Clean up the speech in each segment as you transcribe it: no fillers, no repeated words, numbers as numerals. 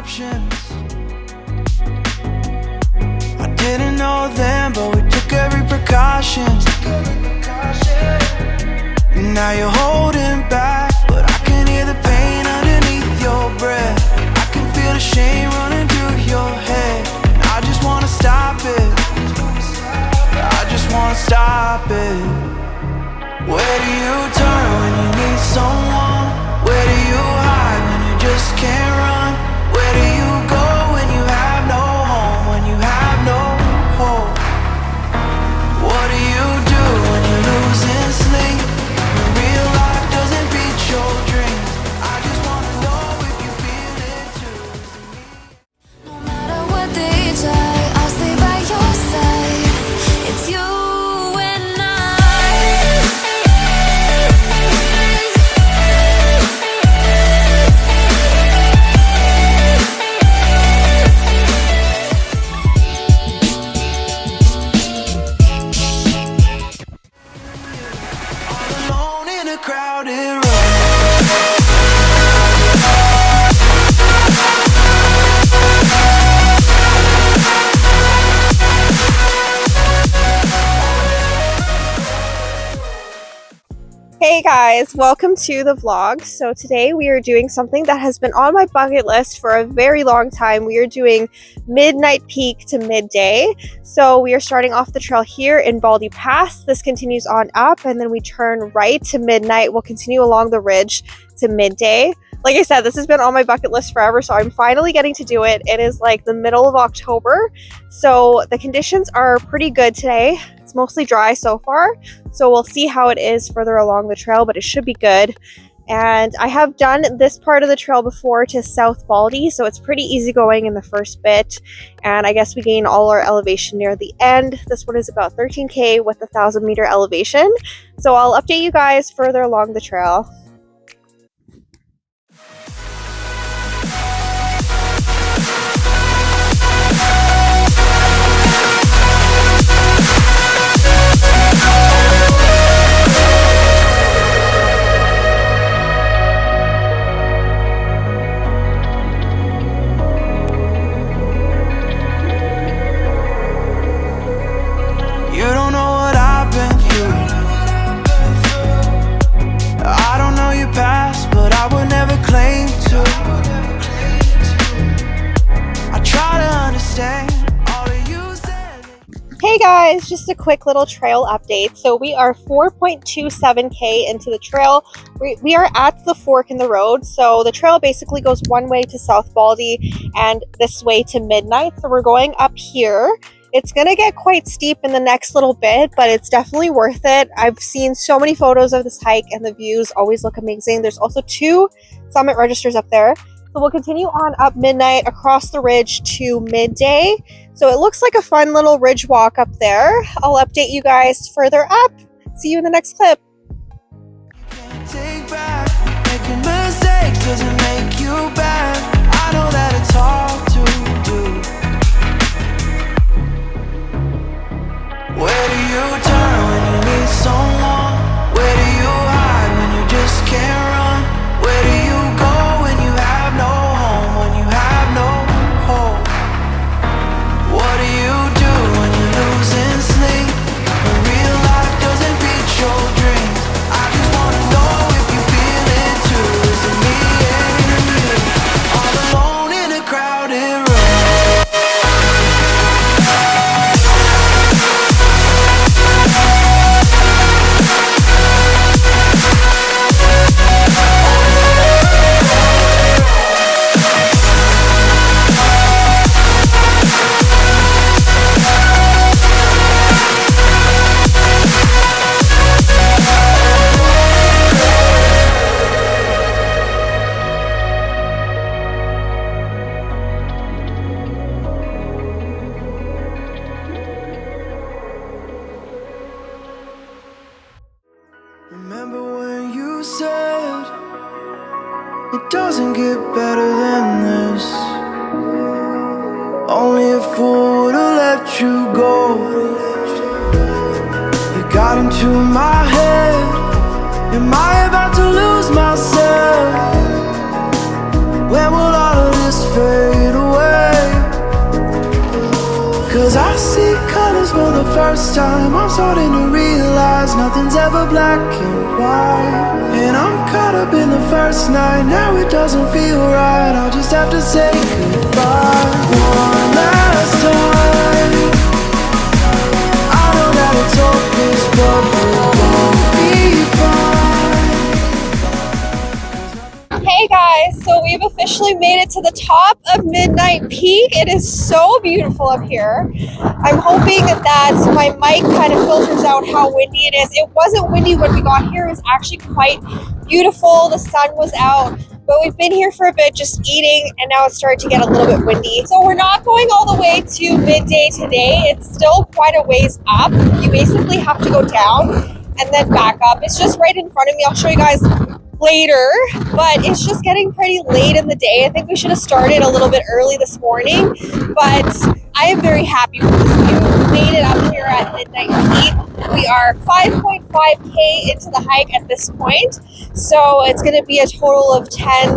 options. I didn't know then, but we took every precaution. Now you're holding back, but I can hear the pain underneath your breath. I can feel the shame running through your head. I just wanna stop it. I just wanna stop it. Where do you turn when you need someone? Where do you hide when you just can't run? Where do you go when you have no home? When you have no hope? What do you do when you're losing sleep? When real life doesn't beat your dreams. I just wanna know if you feel it too. No matter what they try, I'll stay by your side. It's you and I. All alone in a crowded room. Hey guys, welcome to the vlog. So today we are doing something that has been on my bucket list for a very long time. We are doing midnight peak to midday. So we are starting off the trail here in Baldy Pass. This continues on up and then we turn right to midnight. We'll continue along the ridge to midday. Like I said, this has been on my bucket list forever, so I'm finally getting to do it. It is like the middle of October, so the conditions are pretty good today. It's mostly dry so far, so we'll see how it is further along the trail, but it should be good. And I have done this part of the trail before to South Baldy, so it's pretty easy going in the first bit, and I guess we gain all our elevation near the end. This one is about 13k with 1,000-meter elevation, so I'll update you guys further along the trail. You don't know what I've been through. I don't know your past, but I would never claim to. I try to understand all of you said. Hey guys, just a quick little trail update. So we are 4.27k into the trail. We are at the fork in the road. So the trail basically goes one way to South Baldy and this way to midnight. So we're going up here. It's gonna get quite steep in the next little bit, but it's definitely worth it. I've seen so many photos of this hike and the views always look amazing. There's also 2 summit registers up there. So we'll continue on up midnight across the ridge to midday. So it looks like a fun little ridge walk up there. I'll update you guys further up. See you in the next clip. Take back, making mistakes doesn't make you bad. I know that it's hard to do. Where do you turn when you need someone? Where do you hide when you just can't run? Where do you go when you have no home? When you have no hope? What do you do when you're losing sleep? When real life doesn't beat your dreams. I just wanna know if you feel it too. Is it me and you? All alone in a crowded room. Remember when you said it doesn't get better than this? Only a fool would've let you go. You got into my head. Am I about to lose myself? When will all of this fade? colors for the first time. I'm starting to realize nothing's ever black and white. And I'm caught up in the first night. Now it doesn't feel right. I'll just have to say goodbye one last time. I know that it's hopeless, but we'll be fine. Hey guys, so we've officially made it to the top of Midnight Peak. It is so beautiful up here. I'm hoping that my mic kind of filters out how windy it is. It wasn't windy when we got here. It was actually quite beautiful. The sun was out, but we've been here for a bit just eating, and now it's starting to get a little bit windy. So we're not going all the way to midday today. It's still quite a ways up. You basically have to go down and then back up. It's just right in front of me. I'll show you guys later, but it's just getting pretty late in the day. I think we should have started a little bit early this morning, but I am very happy with this view. We made it up here at Midnight Peak. We are 5.5K into the hike at this point, so it's going to be a total of 10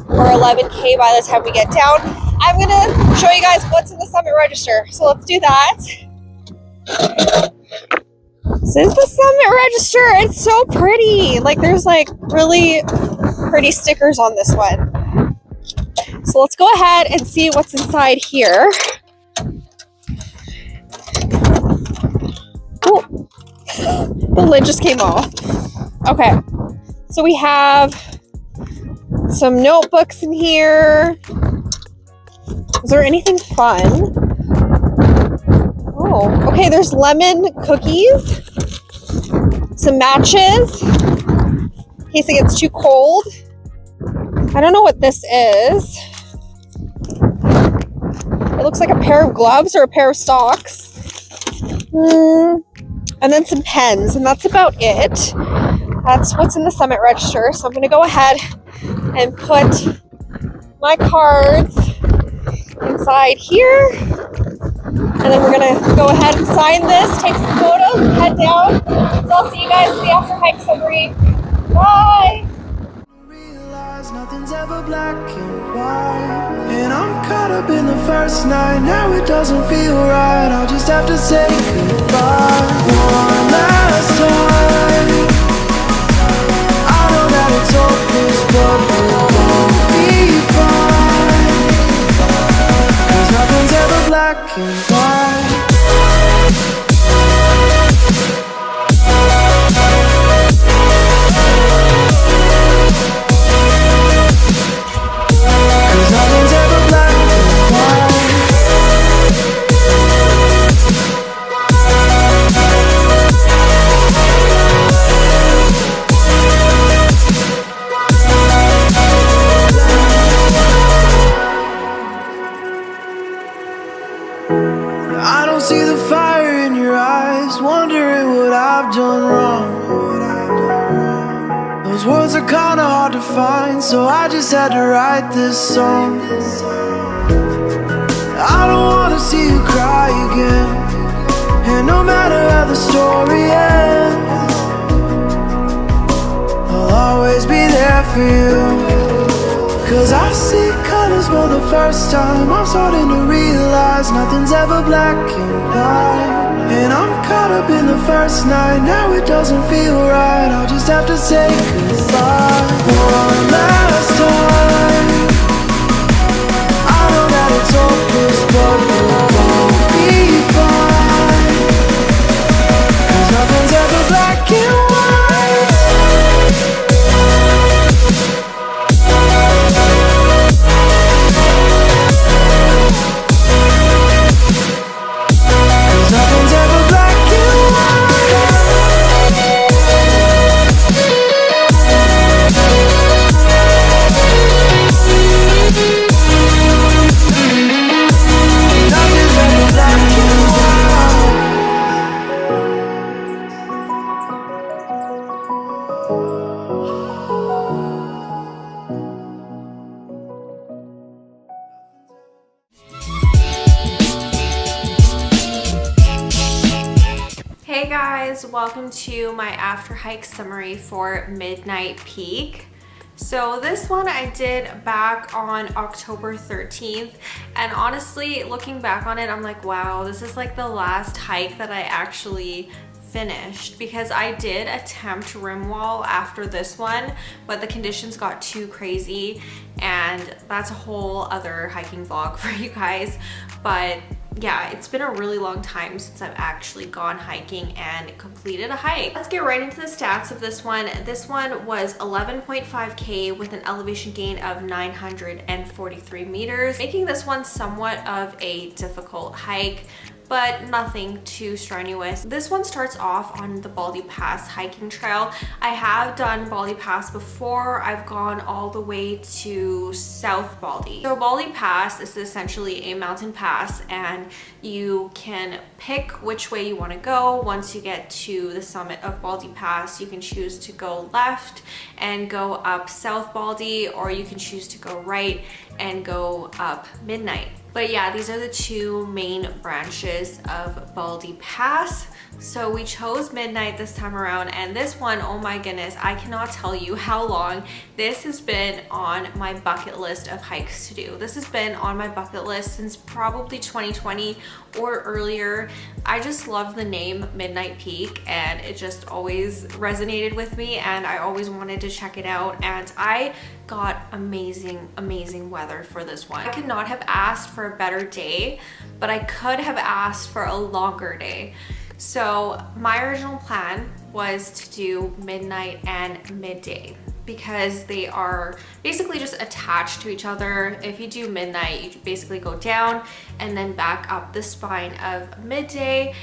or 11K by the time we get down. I'm going to show you guys what's in the summit register, so let's do that. This is the summit register. It's so pretty. Like, there's like really pretty stickers on this one. So let's go ahead and see what's inside here. Oh, the lid just came off. Okay, so we have some notebooks in here. Is there anything fun? Oh, okay, there's lemon cookies, some matches, in case it gets too cold. I don't know what this is. It looks like a pair of gloves or a pair of socks. And then some pens, and that's about it. That's what's in the summit register. So I'm gonna go ahead and put my cards inside here. And then we're gonna go ahead and sign this, take some photos, and head down. So I'll see you guys in the after hike summary. Bye! Realize nothing's ever black and white. And I'm caught up in the first night. Now it doesn't feel right. I'll just have to say goodbye one last time. I know that it's hopeless, but we'll be fine. 'Cause nothing's ever black and white. I don't see the fire in your eyes, wondering what I've done wrong. Those words are kinda hard to find, so I just had to write this song. I don't wanna see you cry again, and no matter how the story ends, I'll always be there for you. 'Cause I see colors for the first time. I'm starting to realize nothing's ever black and white. And I'm caught up in the first night. Now it doesn't feel right. I'll just have to say goodbye one last time. I know that it's hopeless, but we'll be fine. 'Cause nothing's ever black and white. Nothing's ever black and Nothing's ever black and Hey guys, welcome to my after hike summary for Midnight Peak. So this one I did back on October 13th, and honestly, looking back on it, I'm like, wow, this is like the last hike that I actually finished, because I did attempt rim wall after this one, but the conditions got too crazy, and that's a whole other hiking vlog for you guys. But yeah, it's been a really long time since I've actually gone hiking and completed a hike. Let's get right into the stats of this one. This one was 11.5K with an elevation gain of 943 meters, making this one somewhat of a difficult hike, but nothing too strenuous. This one starts off on the Baldy Pass hiking trail. I have done Baldy Pass before. I've gone all the way to South Baldy. So Baldy Pass is essentially a mountain pass, and you can pick which way you want to go. Once you get to the summit of Baldy Pass, you can choose to go left and go up South Baldy, or you can choose to go right and go up Midnight. But yeah, these are the two main branches of Baldy Pass. So we chose Midnight this time around, and this one, oh my goodness, I cannot tell you how long this has been on my bucket list of hikes to do. This has been on my bucket list since probably 2020 or earlier. I just love the name Midnight Peak, and it just always resonated with me, and I always wanted to check it out, and I got amazing weather for this one. I could not have asked for a better day, but I could have asked for a longer day. So my original plan was to do midnight and midday, because they are basically just attached to each other. If you do midnight, you basically go down and then back up the spine of midday.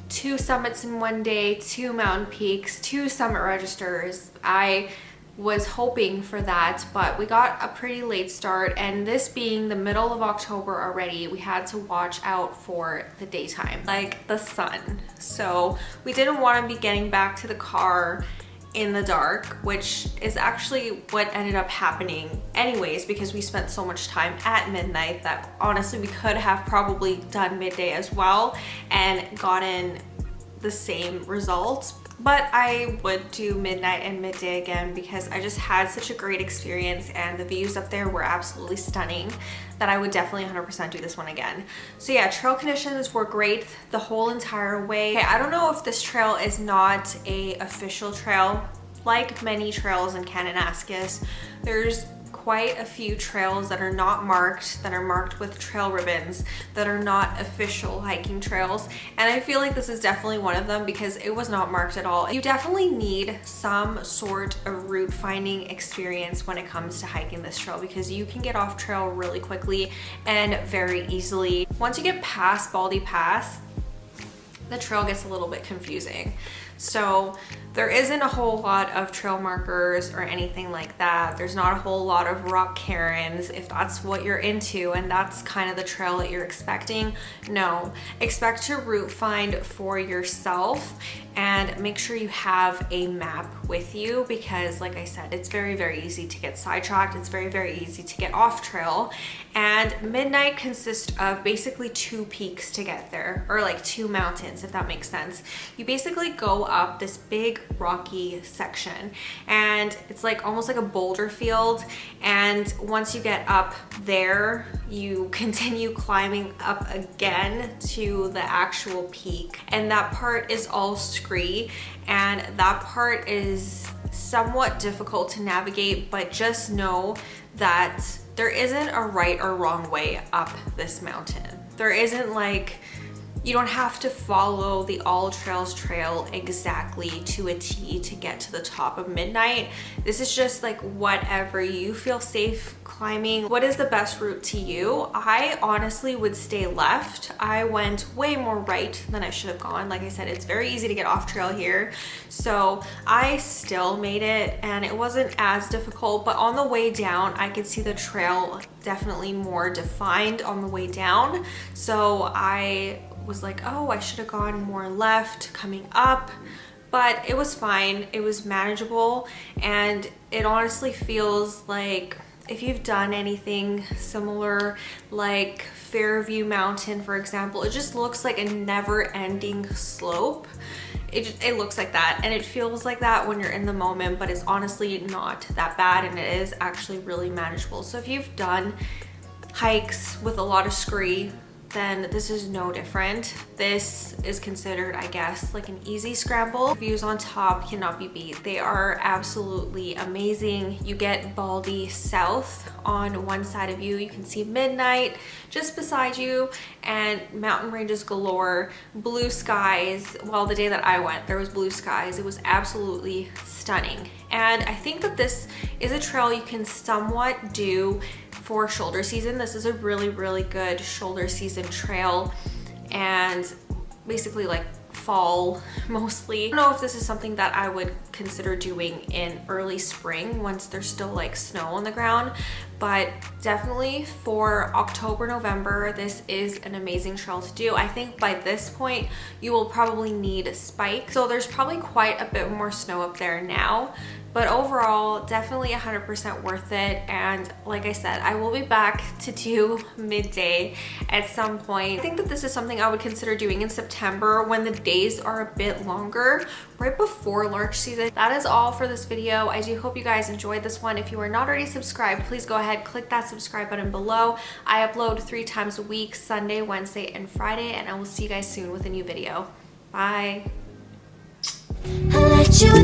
2 summits in one day, 2 mountain peaks, 2 summit registers. I was hoping for that, but we got a pretty late start, and this being the middle of October already, we had to watch out for the daytime, like the sun. So we didn't want to be getting back to the car in the dark, which is actually what ended up happening anyways, because we spent so much time at midnight that honestly we could have probably done midday as well and gotten the same results. But I would do midnight and midday again, because I just had such a great experience, and the views up there were absolutely stunning, that I would definitely 100% do this one again. So yeah, trail conditions were great the whole entire way. Okay, I don't know if this trail is not a official trail. Like many trails in Kananaskis, there's quite a few trails that are not marked, that are marked with trail ribbons, that are not official hiking trails, and I feel like this is definitely one of them, because it was not marked at all. You definitely need some sort of route finding experience when it comes to hiking this trail, because you can get off trail really quickly and very easily. Once you get past Baldy Pass, the trail gets a little bit confusing. So there isn't a whole lot of trail markers or anything like that. There's not a whole lot of rock cairns, if that's what you're into and that's kind of the trail that you're expecting. No, expect to route find for yourself, and make sure you have a map with you, because like I said, it's very easy to get sidetracked. It's very easy to get off trail. And midnight consists of basically 2 peaks to get there, or like 2 mountains, if that makes sense. You basically go up this big rocky section, and it's like almost like a boulder field, and once you get up there, you continue climbing up again to the actual peak, and that part is all scree, and that part is somewhat difficult to navigate, but just know that there isn't a right or wrong way up this mountain. There isn't like, you don't have to follow the All Trails trail exactly to a T to get to the top of midnight. This is just like whatever you feel safe climbing. What is the best route to you? I honestly would stay left. I went way more right than I should have gone. Like I said, it's very easy to get off trail here. So I still made it, and it wasn't as difficult, but on the way down, I could see the trail definitely more defined on the way down. So I was like, oh, I should have gone more left coming up, but it was fine. It was manageable, and it honestly feels like, if you've done anything similar, like Fairview Mountain, for example, it just looks like a never-ending slope. it looks like that and it feels like that when you're in the moment, but it's honestly not that bad and it is actually really manageable. So if you've done hikes with a lot of scree, then this is no different. This is considered, I guess, like an easy scramble. Views on top cannot be beat. They are absolutely amazing. You get Baldy South on one side of you. You can see midnight just beside you and mountain ranges galore, blue skies. Well, the day that I went, there was blue skies. It was absolutely stunning. And I think that this is a trail you can somewhat do for shoulder season. This is a really, really good shoulder season trail, and basically like fall mostly. I don't know if this is something that I would consider doing in early spring once there's still like snow on the ground, but definitely for October, November, this is an amazing trail to do. I think by this point you will probably need spikes, so there's probably quite a bit more snow up there now, but overall definitely 100% worth it. And like I said, I will be back to do midday at some point. I think that this is something I would consider doing in September when the days are a bit longer, right before larch season. That is all for this video. I do hope you guys enjoyed this one. If you are not already subscribed, please go ahead, click that subscribe button below. I upload 3 times a week, Sunday, Wednesday, and Friday, and I will see you guys soon with a new video. Bye. I let you